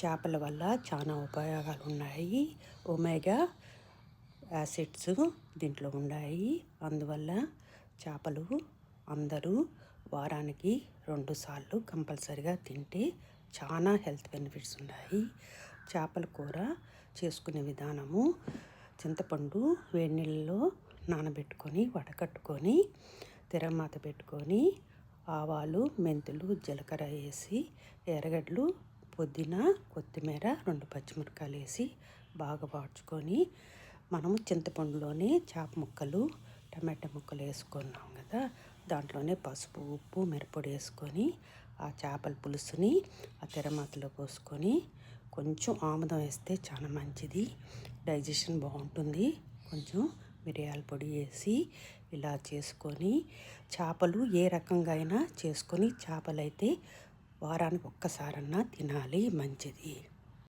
చేపల వల్ల చాలా ఉపయోగాలు ఉన్నాయి. ఒమేగా యాసిడ్స్ దీంట్లో ఉన్నాయి. అందువల్ల చేపలు అందరూ వారానికి 2 సార్లు కంపల్సరిగా తింటే చాలా హెల్త్ బెనిఫిట్స్ ఉన్నాయి. చేపల కూర చేసుకునే విధానము: చింతపండు వేడి నీళ్ళలో నానబెట్టుకొని వడకట్టుకొని తిరగమాత పెట్టుకొని ఆవాలు, మెంతులు, జీలకర్ర వేసి ఎర్రగడ్డలు, పుదీనా, కొత్తిమీర, 2 పచ్చిమిరపకాయలు వేసి బాగా వాడ్చుకొని మనము చింతపండులోనే చేప ముక్కలు, టమాటా ముక్కలు వేసుకున్నాం కదా, దాంట్లోనే పసుపు, ఉప్పు, మిరప్పొడి వేసుకొని ఆ చేపల పులుసుని ఆ తిరమాతలో పోసుకొని కొంచెం ఆముదం వేస్తే చాలా మంచిది, డైజెషన్ బాగుంటుంది. కొంచెం మిరియాల పొడి వేసి ఇలా చేసుకొని చేపలు ఏ రకంగా అయినా చేసుకొని చేపలైతే వారానికి ఒక్కసారన్నా తినాలి, మంచిది.